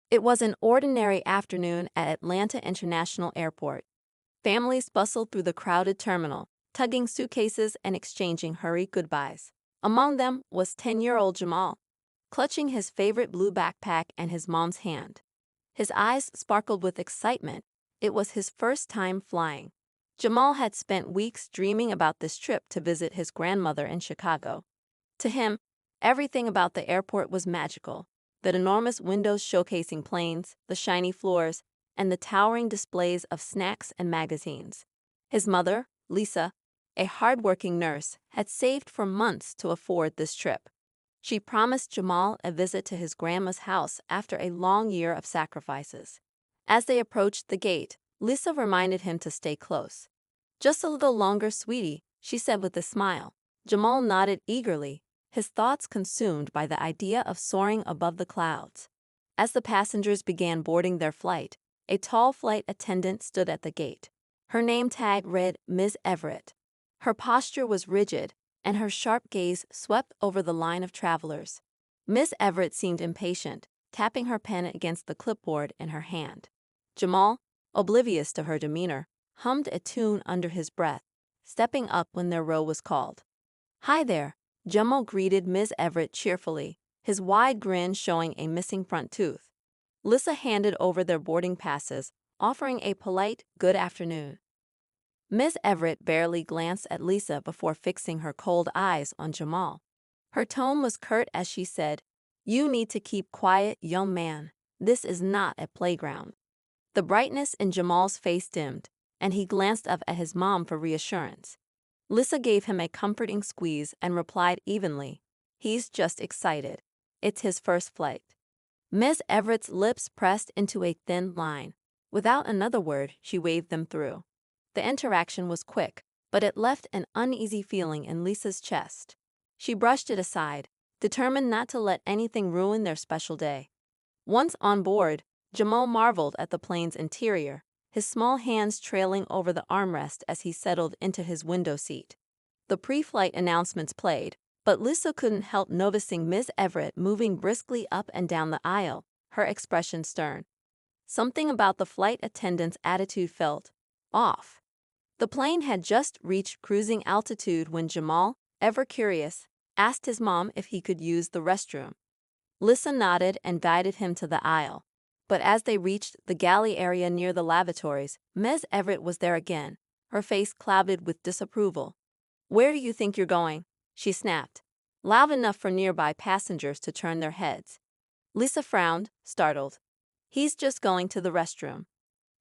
It was an ordinary afternoon at Atlanta International Airport. Families bustled through the crowded terminal, tugging suitcases and exchanging hurried goodbyes. Among them was 10-year-old Jamal, clutching his favorite blue backpack and his mom's hand. His eyes sparkled with excitement. It was his first time flying. Jamal had spent weeks dreaming about this trip to visit his grandmother in Chicago. To him, everything about the airport was magical. The enormous windows showcasing planes, the shiny floors, and the towering displays of snacks and magazines. His mother, Lisa, a hard-working nurse, had saved for months to afford this trip. She promised Jamal a visit to his grandma's house after a long year of sacrifices. As they approached the gate, Lisa reminded him to stay close. "Just a little longer, sweetie," she said with a smile. Jamal nodded eagerly, his thoughts consumed by the idea of soaring above the clouds. As the passengers began boarding their flight, a tall flight attendant stood at the gate. Her name tag read Ms. Everett. Her posture was rigid, and her sharp gaze swept over the line of travelers. Ms. Everett seemed impatient, tapping her pen against the clipboard in her hand. Jamal, oblivious to her demeanor, hummed a tune under his breath, stepping up when their row was called. "Hi there," Jamal greeted Ms. Everett cheerfully, his wide grin showing a missing front tooth. Lisa handed over their boarding passes, offering a polite "good afternoon." Ms. Everett barely glanced at Lisa before fixing her cold eyes on Jamal. Her tone was curt as she said, "You need to keep quiet, young man. This is not a playground." The brightness in Jamal's face dimmed, and he glanced up at his mom for reassurance. Lisa gave him a comforting squeeze and replied evenly, "He's just excited. It's his first flight." Ms. Everett's lips pressed into a thin line. Without another word, she waved them through. The interaction was quick, but it left an uneasy feeling in Lisa's chest. She brushed it aside, determined not to let anything ruin their special day. Once on board, Jamal marveled at the plane's interior, his small hands trailing over the armrest as he settled into his window seat. The pre-flight announcements played, but Lisa couldn't help noticing Ms. Everett moving briskly up and down the aisle, her expression stern. Something about the flight attendant's attitude felt off. The plane had just reached cruising altitude when Jamal, ever curious, asked his mom if he could use the restroom. Lisa nodded and guided him to the aisle. But as they reached the galley area near the lavatories, Ms. Everett was there again, her face clouded with disapproval. "Where do you think you're going?" she snapped, loud enough for nearby passengers to turn their heads. Lisa frowned, startled. "He's just going to the restroom."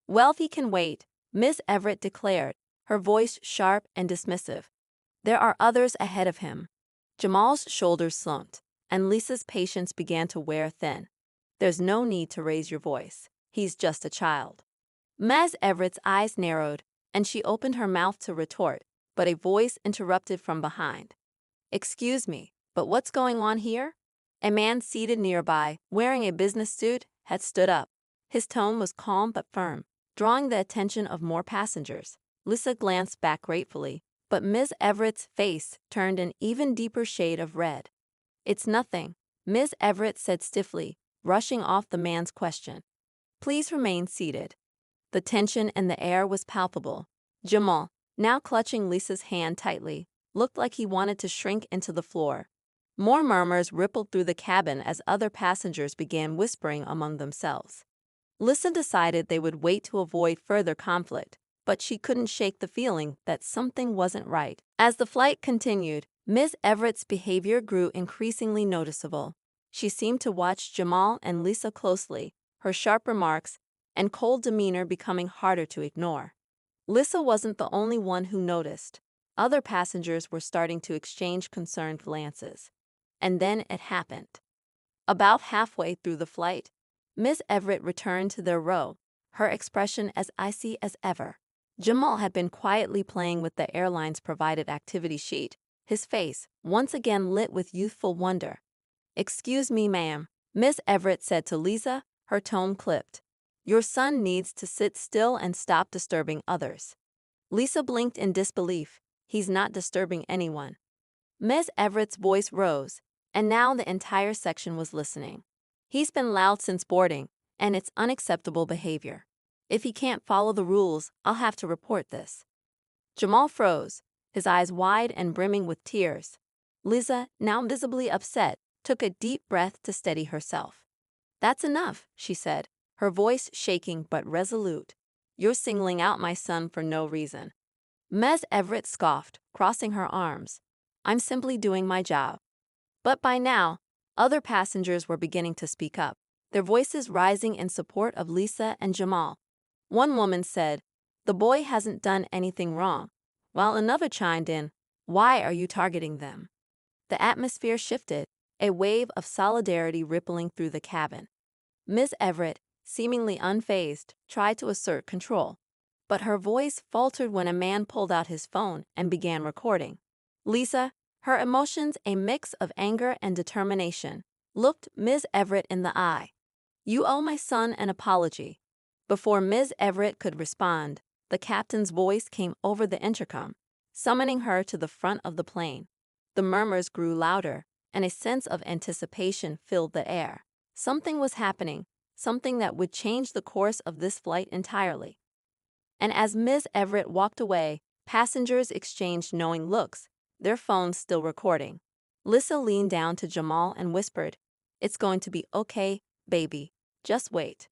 "Well, if he can wait," Ms. Everett declared, her voice sharp and dismissive. "There are others ahead of him." Jamal's shoulders slumped, and Lisa's patience began to wear thin. "There's no need to raise your voice. He's just a child." Ms. Everett's eyes narrowed, and she opened her mouth to retort, but a voice interrupted from behind. "Excuse me, but what's going on here?" A man seated nearby, wearing a business suit, had stood up. His tone was calm but firm, drawing the attention of more passengers. Lisa glanced back gratefully, but Ms. Everett's face turned an even deeper shade of red. "It's nothing," Ms. Everett said stiffly, rushing off the man's question. "Please remain seated." The tension in the air was palpable. Jamal, now clutching Lisa's hand tightly, looked like he wanted to shrink into the floor. More murmurs rippled through the cabin as other passengers began whispering among themselves. Lisa decided they would wait to avoid further conflict, but she couldn't shake the feeling that something wasn't right. As the flight continued, Ms. Everett's behavior grew increasingly noticeable. She seemed to watch Jamal and Lisa closely, her sharp remarks and cold demeanor becoming harder to ignore. Lisa wasn't the only one who noticed. Other passengers were starting to exchange concerned glances. And then it happened. About halfway through the flight, Ms. Everett returned to their row, her expression as icy as ever. Jamal had been quietly playing with the airline's provided activity sheet, his face once again lit with youthful wonder. "Excuse me, ma'am," Ms. Everett said to Lisa, her tone clipped. "Your son needs to sit still and stop disturbing others." Lisa blinked in disbelief. "He's not disturbing anyone." Ms. Everett's voice rose, and now the entire section was listening. "He's been loud since boarding, and it's unacceptable behavior. If he can't follow the rules, I'll have to report this." Jamal froze, his eyes wide and brimming with tears. Lisa, now visibly upset, took a deep breath to steady herself. "That's enough," she said, her voice shaking but resolute. "You're singling out my son for no reason." Ms. Everett scoffed, crossing her arms. "I'm simply doing my job." But by now, other passengers were beginning to speak up, their voices rising in support of Lisa and Jamal. One woman said, "The boy hasn't done anything wrong," while another chimed in, "Why are you targeting them?" The atmosphere shifted, a wave of solidarity rippling through the cabin. Ms. Everett, seemingly unfazed, tried to assert control, but her voice faltered when a man pulled out his phone and began recording. Lisa, her emotions a mix of anger and determination, looked Ms. Everett in the eye. "You owe my son an apology." Before Ms. Everett could respond, the captain's voice came over the intercom, summoning her to the front of the plane. The murmurs grew louder, and a sense of anticipation filled the air. Something was happening, something that would change the course of this flight entirely. And as Ms. Everett walked away, passengers exchanged knowing looks, their phones still recording. Lisa leaned down to Jamal and whispered, "It's going to be okay, baby. Just wait."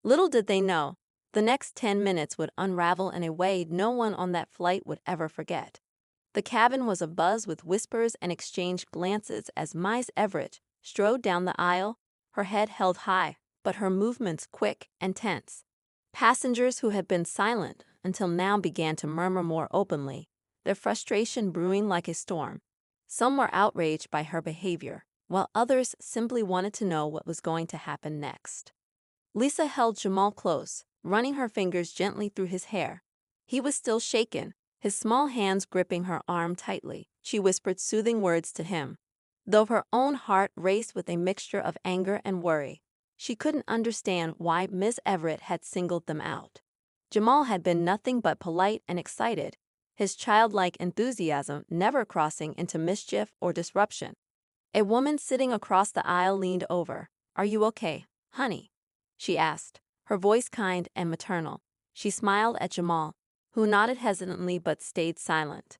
Little did they know, the next 10 minutes would unravel in a way no one on that flight would ever forget. The cabin was abuzz with whispers and exchanged glances as Ms. Everett strode down the aisle, her head held high, but her movements quick and tense. Passengers who had been silent until now began to murmur more openly, their frustration brewing like a storm. Some were outraged by her behavior, while others simply wanted to know what was going to happen next. Lisa held Jamal close, running her fingers gently through his hair. He was still shaken, his small hands gripping her arm tightly. She whispered soothing words to him, though her own heart raced with a mixture of anger and worry. She couldn't understand why Miss Everett had singled them out. Jamal had been nothing but polite and excited, his childlike enthusiasm never crossing into mischief or disruption. A woman sitting across the aisle leaned over. "Are you okay, honey?" she asked, her voice kind and maternal. She smiled at Jamal, who nodded hesitantly but stayed silent.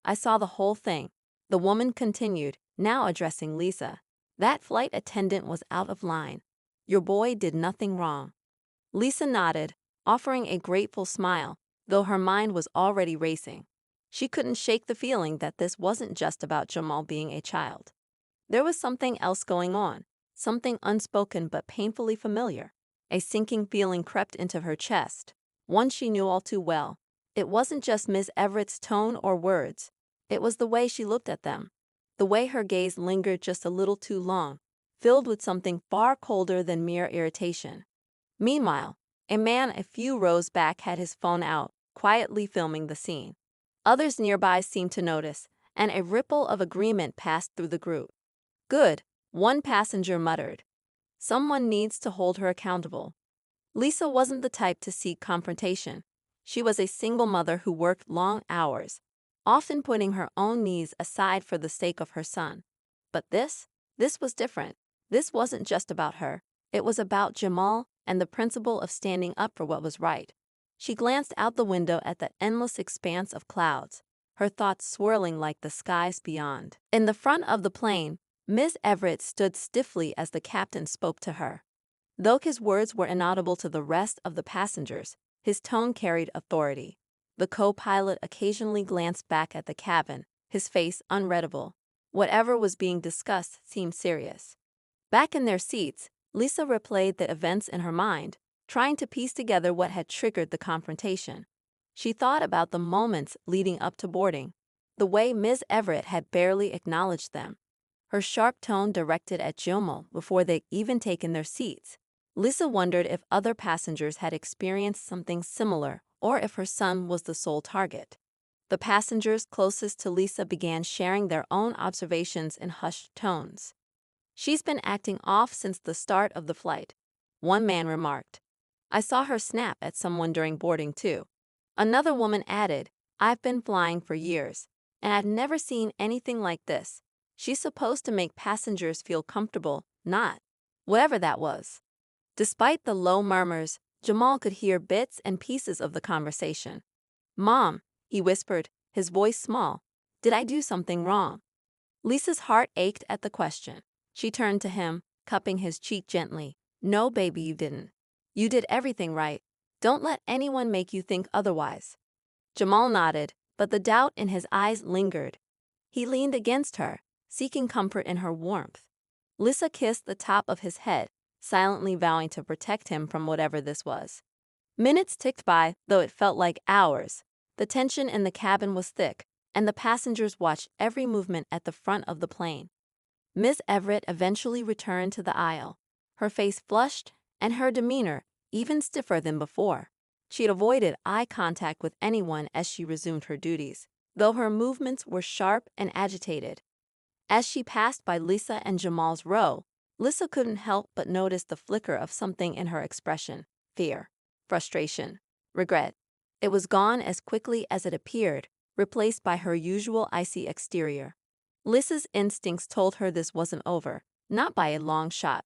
"I saw the whole thing," the woman continued, now addressing Lisa. "That flight attendant was out of line. Your boy did nothing wrong." Lisa nodded, offering a grateful smile, though her mind was already racing. She couldn't shake the feeling that this wasn't just about Jamal being a child. There was something else going on, something unspoken but painfully familiar. A sinking feeling crept into her chest, one she knew all too well. It wasn't just Miss Everett's tone or words. It was the way she looked at them, the way her gaze lingered just a little too long, filled with something far colder than mere irritation. Meanwhile, a man a few rows back had his phone out, quietly filming the scene. Others nearby seemed to notice, and a ripple of agreement passed through the group. "Good," one passenger muttered. "Someone needs to hold her accountable." Lisa wasn't the type to seek confrontation. She was a single mother who worked long hours, often putting her own needs aside for the sake of her son. But this was different. This wasn't just about her. It was about Jamal and the principle of standing up for what was right. She glanced out the window at the endless expanse of clouds, her thoughts swirling like the skies beyond. In the front of the plane, Miss Everett stood stiffly as the captain spoke to her. Though his words were inaudible to the rest of the passengers, his tone carried authority. The co-pilot occasionally glanced back at the cabin, his face unreadable. Whatever was being discussed seemed serious. Back in their seats, Lisa replayed the events in her mind, trying to piece together what had triggered the confrontation. She thought about the moments leading up to boarding, the way Ms. Everett had barely acknowledged them, her sharp tone directed at Jamal before they'd even taken their seats. Lisa wondered if other passengers had experienced something similar or if her son was the sole target. The passengers closest to Lisa began sharing their own observations in hushed tones. "She's been acting off since the start of the flight," one man remarked. "I saw her snap at someone during boarding too." Another woman added, "I've been flying for years, and I've never seen anything like this. She's supposed to make passengers feel comfortable, not whatever that was." Despite the low murmurs, Jamal could hear bits and pieces of the conversation. "Mom," he whispered, his voice small, "did I do something wrong?" Lisa's heart ached at the question. She turned to him, cupping his cheek gently. "No, baby, you didn't. You did everything right. Don't let anyone make you think otherwise." Jamal nodded, but the doubt in his eyes lingered. He leaned against her, seeking comfort in her warmth. Lisa kissed the top of his head, silently vowing to protect him from whatever this was. Minutes ticked by, though it felt like hours. The tension in the cabin was thick, and the passengers watched every movement at the front of the plane. Miss Everett eventually returned to the aisle, her face flushed and her demeanor even stiffer than before. She had avoided eye contact with anyone as she resumed her duties, though her movements were sharp and agitated. As she passed by Lisa and Jamal's row, Lisa couldn't help but notice the flicker of something in her expression: fear, frustration, regret. It was gone as quickly as it appeared, replaced by her usual icy exterior. Lisa's instincts told her this wasn't over, not by a long shot.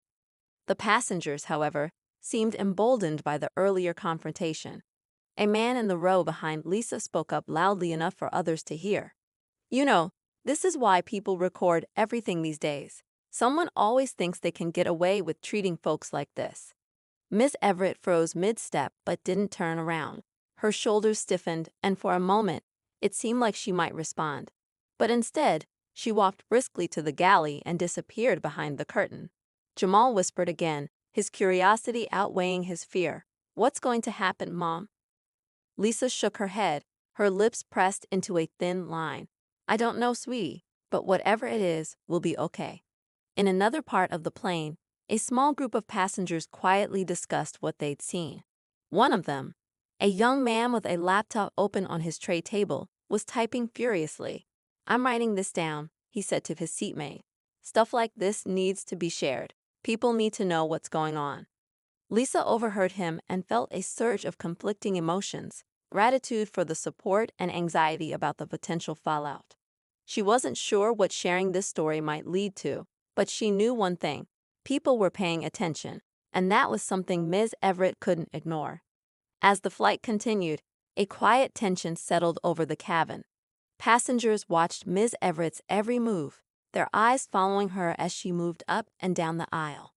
The passengers, however, seemed emboldened by the earlier confrontation. A man in the row behind Lisa spoke up loudly enough for others to hear. "You know, this is why people record everything these days. Someone always thinks they can get away with treating folks like this." Miss Everett froze mid-step but didn't turn around. Her shoulders stiffened, and for a moment, it seemed like she might respond. But instead, she walked briskly to the galley and disappeared behind the curtain. Jamal whispered again, his curiosity outweighing his fear. "What's going to happen, Mom?" Lisa shook her head, her lips pressed into a thin line. "I don't know, sweetie, but whatever it is, we'll be okay." In another part of the plane, a small group of passengers quietly discussed what they'd seen. One of them, a young man with a laptop open on his tray table, was typing furiously. "I'm writing this down," he said to his seatmate. "Stuff like this needs to be shared. People need to know what's going on." Lisa overheard him and felt a surge of conflicting emotions, gratitude for the support and anxiety about the potential fallout. She wasn't sure what sharing this story might lead to, but she knew one thing: people were paying attention, and that was something Ms. Everett couldn't ignore. As the flight continued, a quiet tension settled over the cabin. Passengers watched Ms. Everett's every move, their eyes following her as she moved up and down the aisle.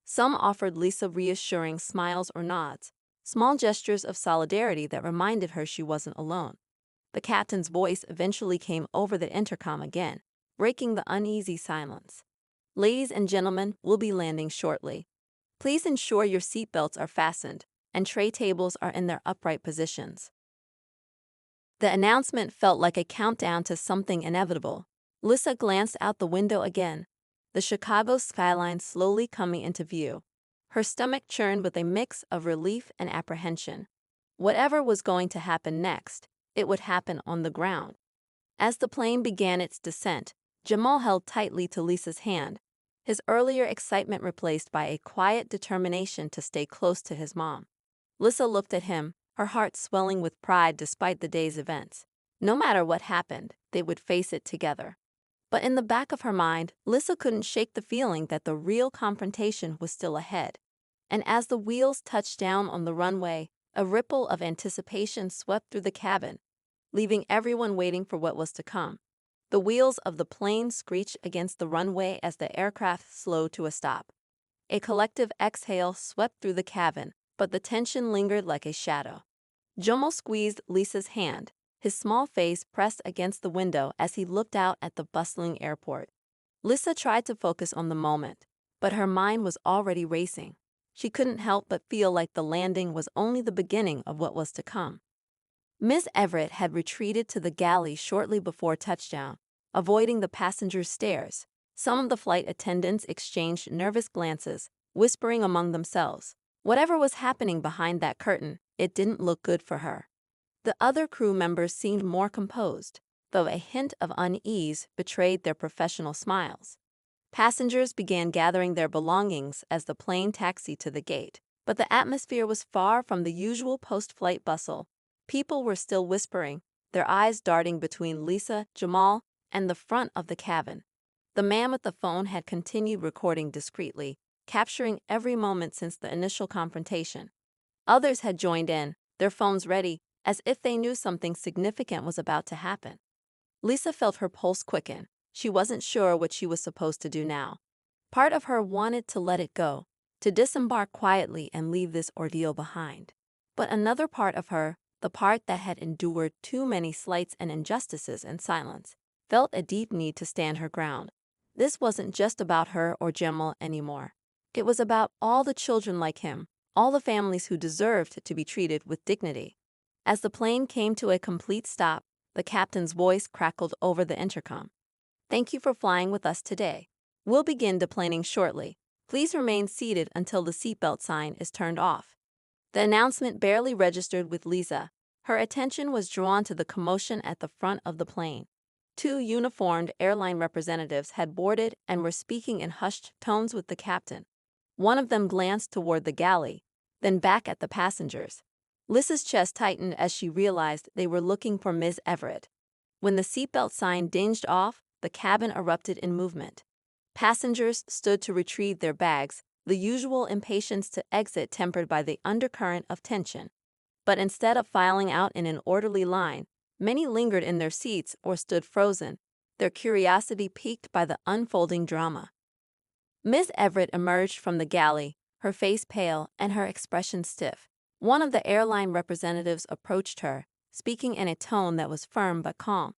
Some offered Lisa reassuring smiles or nods, small gestures of solidarity that reminded her she wasn't alone. The captain's voice eventually came over the intercom again, breaking the uneasy silence. "Ladies and gentlemen, we'll be landing shortly. Please ensure your seatbelts are fastened and tray tables are in their upright positions." The announcement felt like a countdown to something inevitable. Lisa glanced out the window again, the Chicago skyline slowly coming into view. Her stomach churned with a mix of relief and apprehension. Whatever was going to happen next, it would happen on the ground. As the plane began its descent, Jamal held tightly to Lisa's hand, his earlier excitement replaced by a quiet determination to stay close to his mom. Lisa looked at him, her heart swelling with pride despite the day's events. No matter what happened, they would face it together. But in the back of her mind, Lisa couldn't shake the feeling that the real confrontation was still ahead. And as the wheels touched down on the runway, a ripple of anticipation swept through the cabin, leaving everyone waiting for what was to come. The wheels of the plane screeched against the runway as the aircraft slowed to a stop. A collective exhale swept through the cabin, but the tension lingered like a shadow. Jamal squeezed Lisa's hand, his small face pressed against the window as he looked out at the bustling airport. Lisa tried to focus on the moment, but her mind was already racing. She couldn't help but feel like the landing was only the beginning of what was to come. Miss Everett had retreated to the galley shortly before touchdown, avoiding the passengers' stares. Some of the flight attendants exchanged nervous glances, whispering among themselves. Whatever was happening behind that curtain, it didn't look good for her. The other crew members seemed more composed, though a hint of unease betrayed their professional smiles. Passengers began gathering their belongings as the plane taxied to the gate, but the atmosphere was far from the usual post-flight bustle. People were still whispering, their eyes darting between Lisa, Jamal, and the front of the cabin. The man with the phone had continued recording discreetly, capturing every moment since the initial confrontation. Others had joined in, their phones ready, as if they knew something significant was about to happen. Lisa felt her pulse quicken. She wasn't sure what she was supposed to do now. Part of her wanted to let it go, to disembark quietly and leave this ordeal behind. But another part of her, the part that had endured too many slights and injustices in silence, felt a deep need to stand her ground. This wasn't just about her or Jamal anymore. It was about all the children like him, all the families who deserved to be treated with dignity. As the plane came to a complete stop, the captain's voice crackled over the intercom. "Thank you for flying with us today. We'll begin deplaning shortly. Please remain seated until the seatbelt sign is turned off." The announcement barely registered with Lisa. Her attention was drawn to the commotion at the front of the plane. Two uniformed airline representatives had boarded and were speaking in hushed tones with the captain. One of them glanced toward the galley, then back at the passengers. Lisa's chest tightened as she realized they were looking for Ms. Everett. When the seatbelt sign dinged off, the cabin erupted in movement. Passengers stood to retrieve their bags, the usual impatience to exit tempered by the undercurrent of tension. But instead of filing out in an orderly line, many lingered in their seats or stood frozen, their curiosity piqued by the unfolding drama. Ms. Everett emerged from the galley, her face pale and her expression stiff. One of the airline representatives approached her, speaking in a tone that was firm but calm.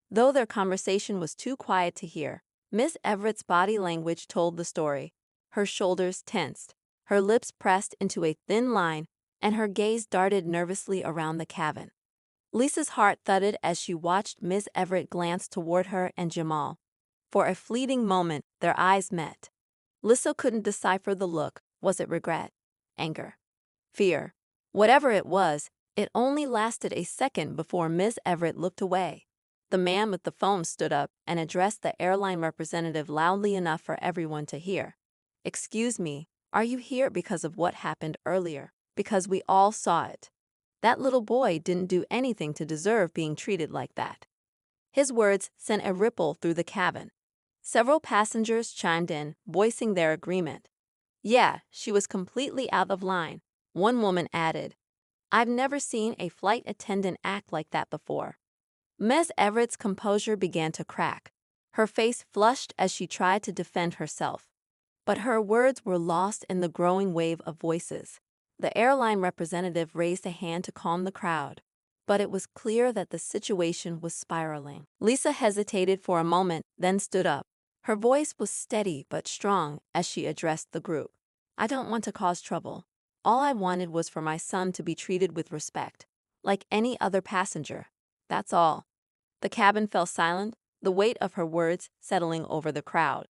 Though their conversation was too quiet to hear, Miss Everett's body language told the story. Her shoulders tensed, her lips pressed into a thin line, and her gaze darted nervously around the cabin. Lisa's heart thudded as she watched Miss Everett glance toward her and Jamal. For a fleeting moment, their eyes met. Lisa couldn't decipher the look. Was it regret? Anger? Fear? Whatever it was, it only lasted a second before Miss Everett looked away. The man with the phone stood up and addressed the airline representative loudly enough for everyone to hear. "Excuse me, are you here because of what happened earlier? Because we all saw it. That little boy didn't do anything to deserve being treated like that." His words sent a ripple through the cabin. Several passengers chimed in, voicing their agreement. "Yeah, she was completely out of line," one woman added. "I've never seen a flight attendant act like that before." Ms. Everett's composure began to crack. Her face flushed as she tried to defend herself. But her words were lost in the growing wave of voices. The airline representative raised a hand to calm the crowd, but it was clear that the situation was spiraling. Lisa hesitated for a moment, then stood up. Her voice was steady but strong as she addressed the group. "I don't want to cause trouble. All I wanted was for my son to be treated with respect, like any other passenger. That's all." The cabin fell silent, the weight of her words settling over the crowd.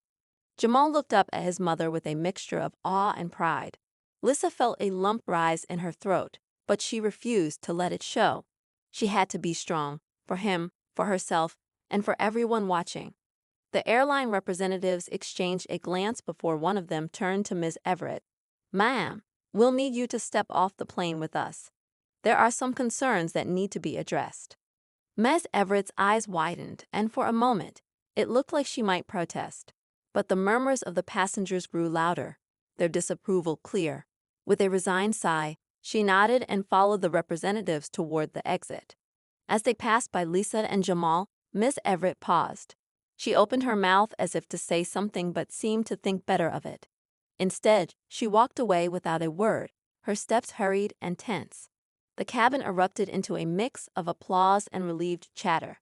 Jamal looked up at his mother with a mixture of awe and pride. Lisa felt a lump rise in her throat, but she refused to let it show. She had to be strong, for him, for herself, and for everyone watching. The airline representatives exchanged a glance before one of them turned to Ms. Everett. "Ma'am, we'll need you to step off the plane with us. There are some concerns that need to be addressed." Ms. Everett's eyes widened, and for a moment, it looked like she might protest. But the murmurs of the passengers grew louder, their disapproval clear. With a resigned sigh, she nodded and followed the representatives toward the exit. As they passed by Lisa and Jamal, Ms. Everett paused. She opened her mouth as if to say something but seemed to think better of it. Instead, she walked away without a word, her steps hurried and tense. The cabin erupted into a mix of applause and relieved chatter.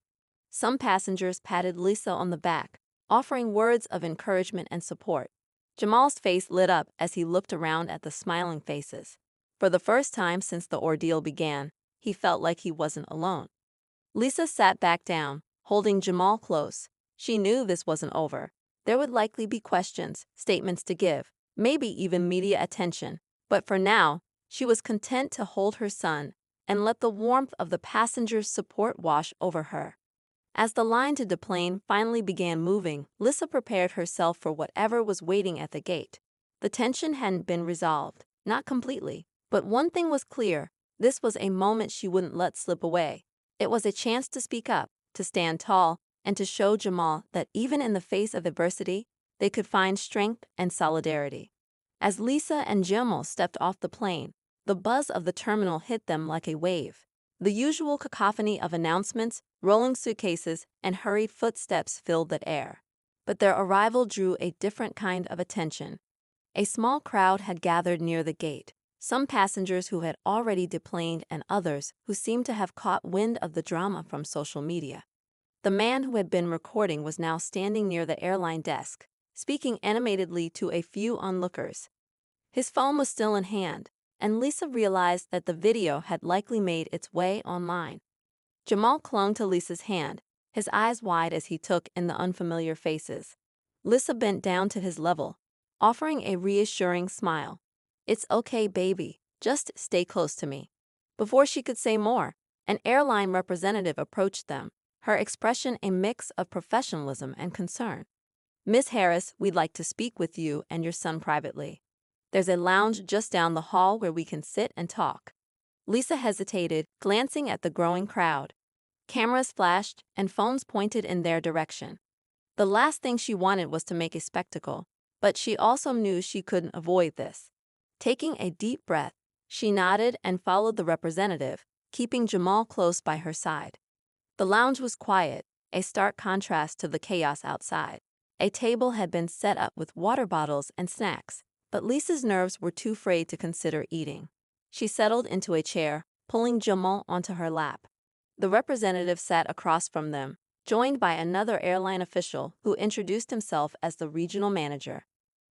Some passengers patted Lisa on the back, offering words of encouragement and support. Jamal's face lit up as he looked around at the smiling faces. For the first time since the ordeal began, he felt like he wasn't alone. Lisa sat back down, holding Jamal close. She knew this wasn't over. There would likely be questions, statements to give, maybe even media attention. But for now, she was content to hold her son and let the warmth of the passengers' support wash over her. As the line to deplane finally began moving, Lisa prepared herself for whatever was waiting at the gate. The tension hadn't been resolved, not completely, but one thing was clear: this was a moment she wouldn't let slip away. It was a chance to speak up, to stand tall, and to show Jamal that even in the face of adversity, they could find strength and solidarity. As Lisa and Jamal stepped off the plane, the buzz of the terminal hit them like a wave. The usual cacophony of announcements, rolling suitcases, and hurried footsteps filled the air. But their arrival drew a different kind of attention. A small crowd had gathered near the gate, some passengers who had already deplaned and others who seemed to have caught wind of the drama from social media. The man who had been recording was now standing near the airline desk, speaking animatedly to a few onlookers. His phone was still in hand, and Lisa realized that the video had likely made its way online. Jamal clung to Lisa's hand, his eyes wide as he took in the unfamiliar faces. Lisa bent down to his level, offering a reassuring smile. "It's okay, baby. Just stay close to me." Before she could say more, an airline representative approached them, her expression a mix of professionalism and concern. "Miss Harris, we'd like to speak with you and your son privately. There's a lounge just down the hall where we can sit and talk." Lisa hesitated, glancing at the growing crowd. Cameras flashed and phones pointed in their direction. The last thing she wanted was to make a spectacle, but she also knew she couldn't avoid this. Taking a deep breath, she nodded and followed the representative, keeping Jamal close by her side. The lounge was quiet, a stark contrast to the chaos outside. A table had been set up with water bottles and snacks, but Lisa's nerves were too frayed to consider eating. She settled into a chair, pulling Jamal onto her lap. The representative sat across from them, joined by another airline official who introduced himself as the regional manager.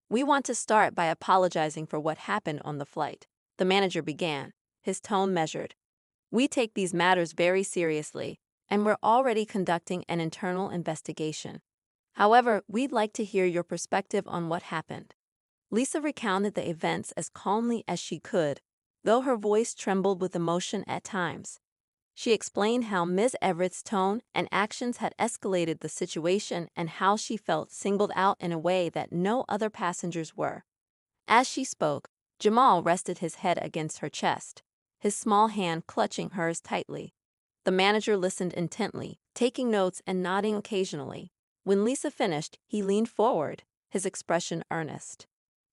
"We want to start by apologizing for what happened on the flight," the manager began, his tone measured. "We take these matters very seriously, and we're already conducting an internal investigation. However, we'd like to hear your perspective on what happened." Lisa recounted the events as calmly as she could, though her voice trembled with emotion at times. She explained how Ms. Everett's tone and actions had escalated the situation and how she felt singled out in a way that no other passengers were. As she spoke, Jamal rested his head against her chest, his small hand clutching hers tightly. The manager listened intently, taking notes and nodding occasionally. When Lisa finished, he leaned forward, his expression earnest.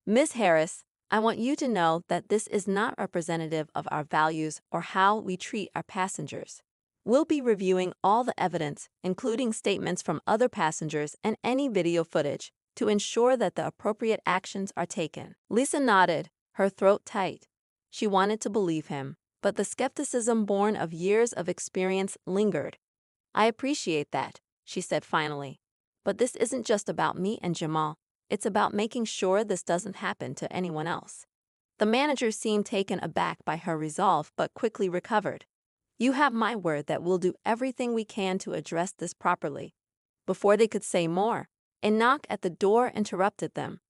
"Miss Harris, I want you to know that this is not representative of our values or how we treat our passengers. We'll be reviewing all the evidence, including statements from other passengers and any video footage, to ensure that the appropriate actions are taken." Lisa nodded, her throat tight. She wanted to believe him, but the skepticism born of years of experience lingered. "I appreciate that," she said finally. "But this isn't just about me and Jamal. It's about making sure this doesn't happen to anyone else." The manager seemed taken aback by her resolve but quickly recovered. "You have my word that we'll do everything we can to address this properly." Before they could say more, a knock at the door interrupted them.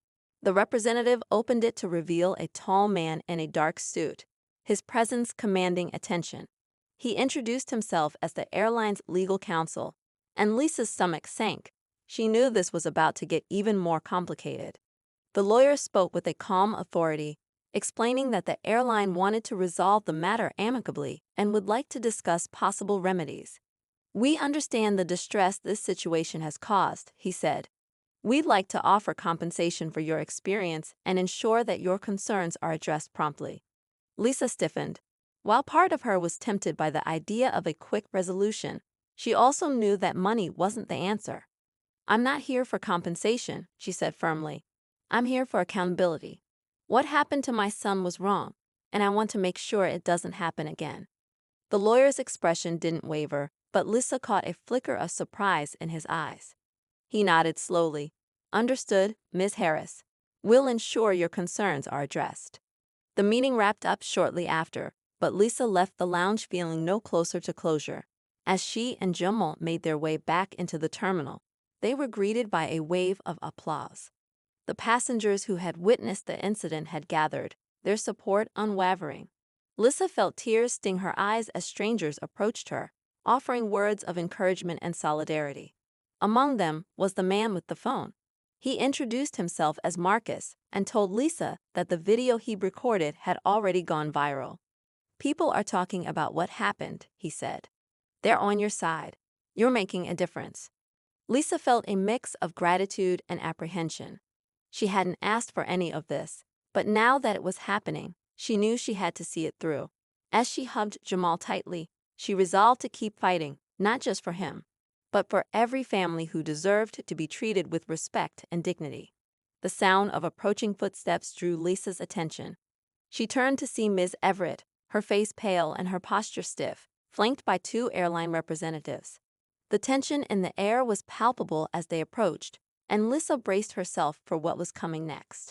The representative opened it to reveal a tall man in a dark suit, his presence commanding attention. He introduced himself as the airline's legal counsel, and Lisa's stomach sank. She knew this was about to get even more complicated. The lawyer spoke with a calm authority, explaining that the airline wanted to resolve the matter amicably and would like to discuss possible remedies. "We understand the distress this situation has caused," he said. "We'd like to offer compensation for your experience and ensure that your concerns are addressed promptly." Lisa stiffened. While part of her was tempted by the idea of a quick resolution, she also knew that money wasn't the answer. "I'm not here for compensation," she said firmly. "I'm here for accountability. What happened to my son was wrong, and I want to make sure it doesn't happen again." The lawyer's expression didn't waver, but Lisa caught a flicker of surprise in his eyes. He nodded slowly. "Understood, Ms. Harris. We'll ensure your concerns are addressed." The meeting wrapped up shortly after, but Lisa left the lounge feeling no closer to closure. As she and Jamal made their way back into the terminal, they were greeted by a wave of applause. The passengers who had witnessed the incident had gathered, their support unwavering. Lisa felt tears sting her eyes as strangers approached her, offering words of encouragement and solidarity. Among them was the man with the phone. He introduced himself as Marcus and told Lisa that the video he recorded had already gone viral. "People are talking about what happened," he said. "They're on your side. You're making a difference." Lisa felt a mix of gratitude and apprehension. She hadn't asked for any of this, But now that it was happening, she knew she had to see it through. As she hugged Jamal tightly, she resolved to keep fighting, not just for him, but for every family who deserved to be treated with respect and dignity. The sound of approaching footsteps drew Lisa's attention. She turned to see Ms. Everett, her face pale and her posture stiff, flanked by two airline representatives. The tension in the air was palpable as they approached, and Lisa braced herself for what was coming next.